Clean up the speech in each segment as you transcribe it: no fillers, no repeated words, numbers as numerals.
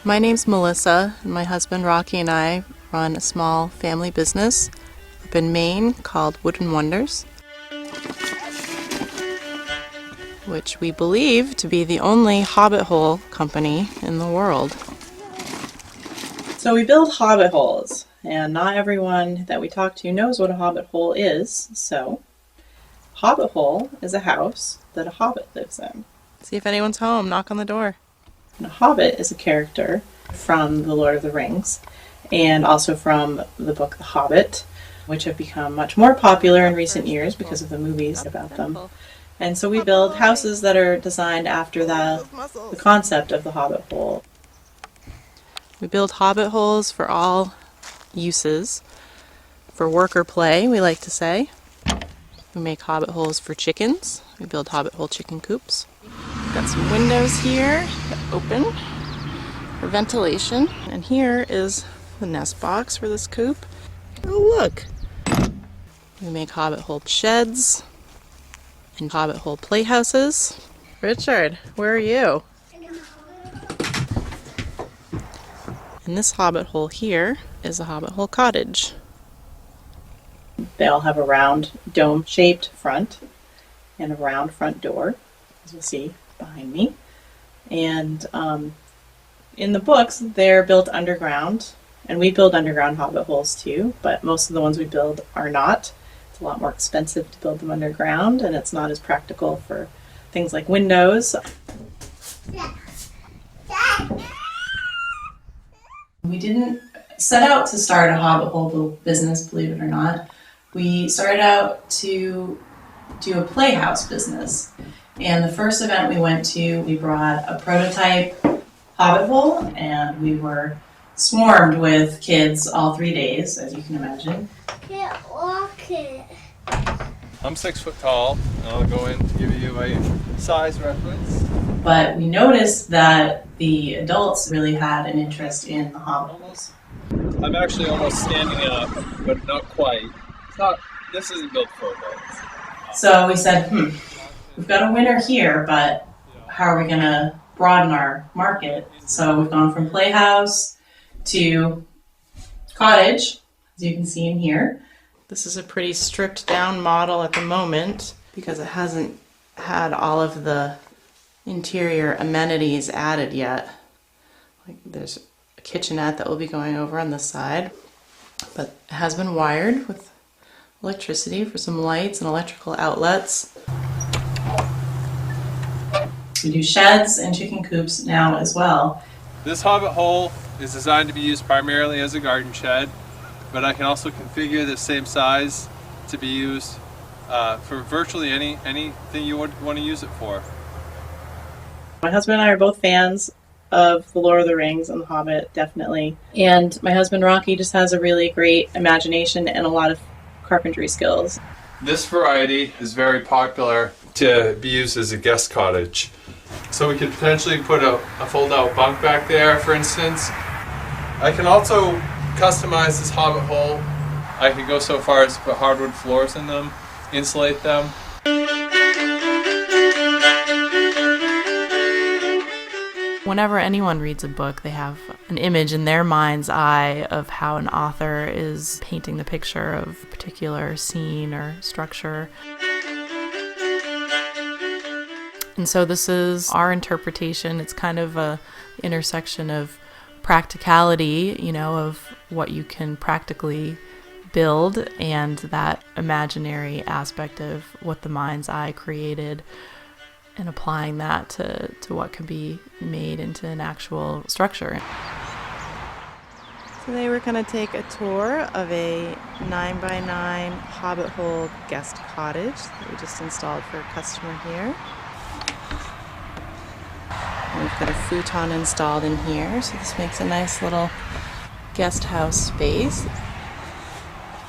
My name's Melissa, and my husband Rocky and I run a small family business up in Maine called Wooden Wonders, which we believe to be the only hobbit hole company in the world. So we build hobbit holes, and not everyone that we talk to knows what a hobbit hole is. So, hobbit hole is a house that a hobbit lives in. See if anyone's home. Knock on the door. And a hobbit is a character from The Lord of the Rings, and also from the book The Hobbit, which have become much more popular in recent years because of the movies about them. And so we build houses that are designed after the concept of the hobbit hole. We build hobbit holes for all uses. For work or play, we like to say. We make hobbit holes for chickens. We build hobbit hole chicken coops. We've got some windows here that open for ventilation. And here is the nest box for this coop. Oh, look! We make hobbit hole sheds and hobbit hole playhouses. Richard, where are you? And this hobbit hole here is a hobbit hole cottage. They all have a round dome-shaped front and a round front door, as you'll see behind me. And in the books, they're built underground, and we build underground hobbit holes too, but most of the ones we build are not. It's a lot more expensive to build them underground, and it's not as practical for things like windows. We didn't set out to start a hobbit hole business, believe it or not. We started out to do a playhouse business. And the first event we went to, we brought a prototype hobbit hole, and we were swarmed with kids all 3 days, as you can imagine. Can't walk it. I'm 6 foot tall, and I'll go in to give you a size reference. But we noticed that the adults really had an interest in the hobbit holes. I'm actually almost standing up, but not quite. This isn't built for adults. So we said, we've got a winner here, but how are we going to broaden our market? So we've gone from playhouse to cottage, as you can see in here. This is a pretty stripped down model at the moment because it hasn't had all of the interior amenities added yet. Like there's a kitchenette that will be going over on this side, but it has been wired with electricity for some lights and electrical outlets. We do sheds and chicken coops now as well. This hobbit hole is designed to be used primarily as a garden shed, but I can also configure the same size to be used for virtually anything you would want to use it for. My husband and I are both fans of The Lord of the Rings and The Hobbit, definitely. And my husband Rocky just has a really great imagination and a lot of carpentry skills. This variety is very popular to be used as a guest cottage. So we could potentially put a fold-out bunk back there, for instance. I can also customize this hobbit hole. I can go so far as to put hardwood floors in them, insulate them. Whenever anyone reads a book, they have an image in their mind's eye of how an author is painting the picture of a particular scene or structure. And so this is our interpretation. It's kind of a intersection of practicality, of what you can practically build, and that imaginary aspect of what the mind's eye created, and applying that to what can be made into an actual structure. Today we're going to take a tour of a 9x9 hobbit hole guest cottage that we just installed for a customer here. And we've got a futon installed in here, so this makes a nice little guest house space.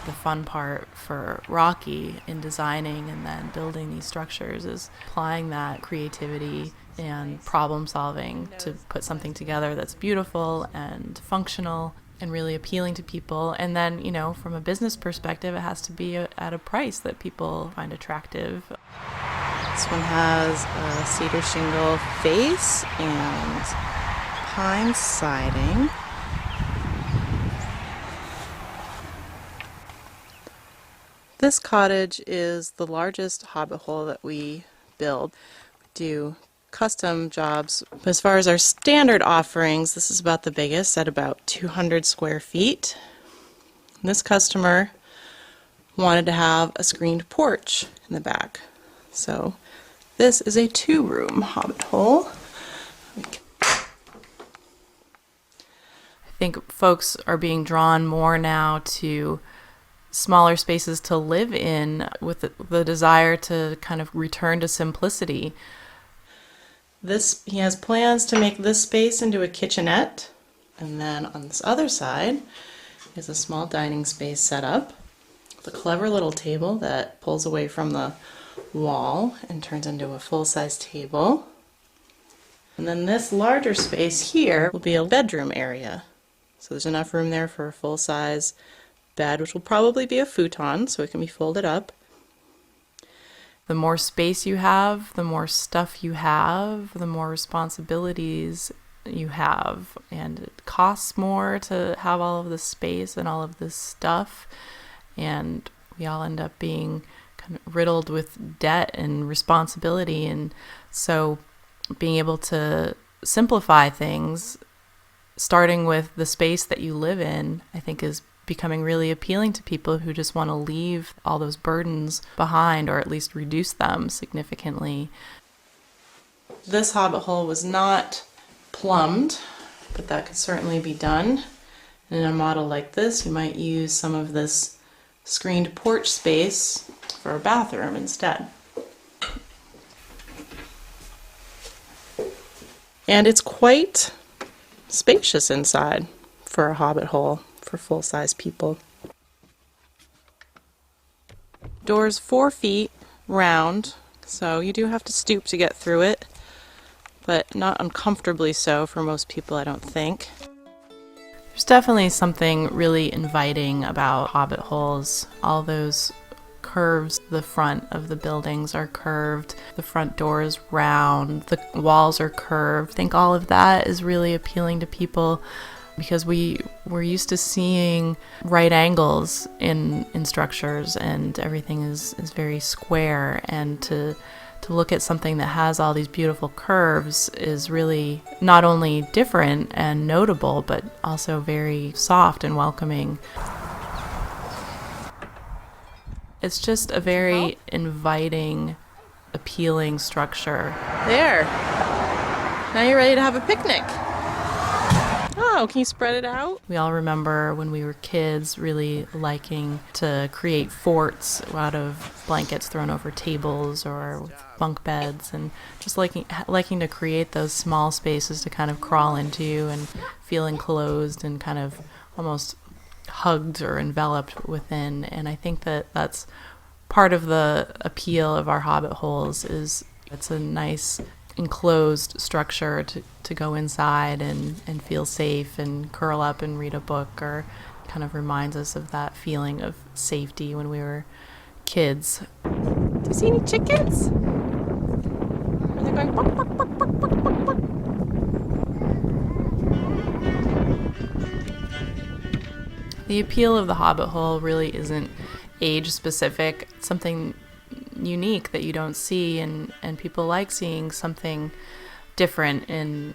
The fun part for Rocky in designing and then building these structures is applying that creativity and problem solving to put something together that's beautiful and functional and really appealing to people. And then, from a business perspective, it has to be at a price that people find attractive. This one has a cedar shingle face and pine siding. This cottage is the largest hobbit hole that we build. We do custom jobs. As far as our standard offerings, this is about the biggest at about 200 square feet. This customer wanted to have a screened porch in the back. So this is a 2-room hobbit hole. I think folks are being drawn more now to smaller spaces to live in with the desire to kind of return to simplicity. He has plans to make this space into a kitchenette, and then on this other side is a small dining space set up with a clever little table that pulls away from the wall and turns into a full-size table. And then this larger space here will be a bedroom area. So there's enough room there for a full-size bed, which will probably be a futon, so it can be folded up. The more space you have, the more stuff you have, the more responsibilities you have, and it costs more to have all of this space and all of this stuff, and we all end up being kind of riddled with debt and responsibility. And so being able to simplify things, starting with the space that you live in, I think is becoming really appealing to people who just want to leave all those burdens behind, or at least reduce them significantly. This hobbit hole was not plumbed, but that could certainly be done. In a model like this, you might use some of this screened porch space for a bathroom instead. And it's quite spacious inside for a hobbit hole for full-size people. Door's 4 feet round, so you do have to stoop to get through it, but not uncomfortably so for most people, I don't think. There's definitely something really inviting about hobbit holes. All those curves, the front of the buildings are curved, the front door is round, the walls are curved. I think all of that is really appealing to people because we're used to seeing right angles in structures, and everything is very square, and to look at something that has all these beautiful curves is really not only different and notable, but also very soft and welcoming. It's just a very inviting, appealing structure. There! Now you're ready to have a picnic. Oh, can you spread it out? We all remember when we were kids really liking to create forts out of blankets thrown over tables or with bunk beds, and just liking to create those small spaces to kind of crawl into and feel enclosed and kind of almost hugged or enveloped within. And I think that that's part of the appeal of our hobbit holes. Is it's a nice enclosed structure to go inside and feel safe and curl up and read a book, or kind of reminds us of that feeling of safety when we were kids. Do you see any chickens? Are they going buck, buck, buck, buck, buck, buck, buck? The appeal of the hobbit hole really isn't age specific. It's something unique that you don't see, and people like seeing something different in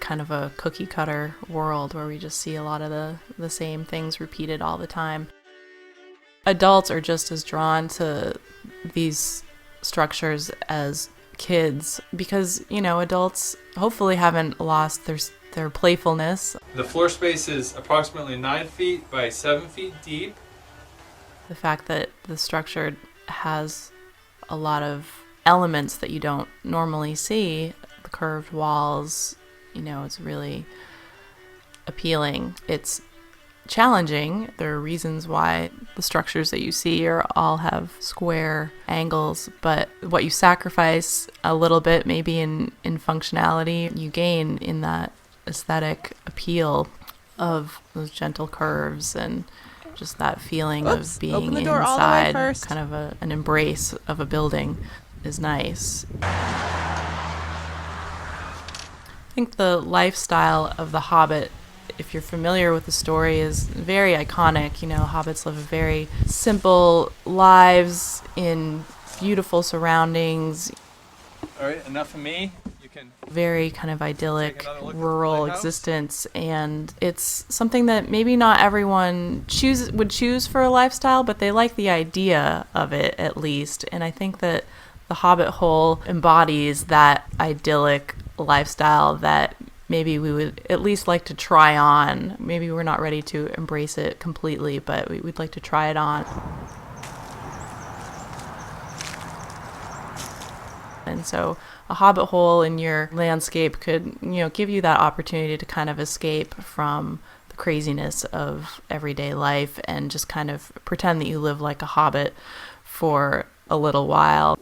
kind of a cookie cutter world where we just see a lot of the same things repeated all the time. Adults are just as drawn to these structures as kids because, adults hopefully haven't lost their playfulness. The floor space is approximately 9 feet by 7 feet deep. The fact that the structure has a lot of elements that you don't normally see, the curved walls, it's really appealing. It's challenging. There are reasons why the structures that you see all have square angles, but what you sacrifice a little bit maybe in functionality, you gain in that aesthetic appeal of those gentle curves and just that feeling of being inside, kind of an embrace of a building is nice. think the lifestyle of the Hobbit, if you're familiar with the story, is very iconic. You know, hobbits live very simple lives in beautiful surroundings. All right, enough of me. You can. Very kind of idyllic Take another look at the rural lighthouse. existence, and it's something that maybe not everyone would choose for a lifestyle, but they like the idea of it at least. And I think that the Hobbit Hole embodies that idyllic lifestyle that maybe we would at least like to try on. Maybe we're not ready to embrace it completely, but we'd like to try it on. And so a hobbit hole in your landscape could, give you that opportunity to kind of escape from the craziness of everyday life and just kind of pretend that you live like a hobbit for a little while.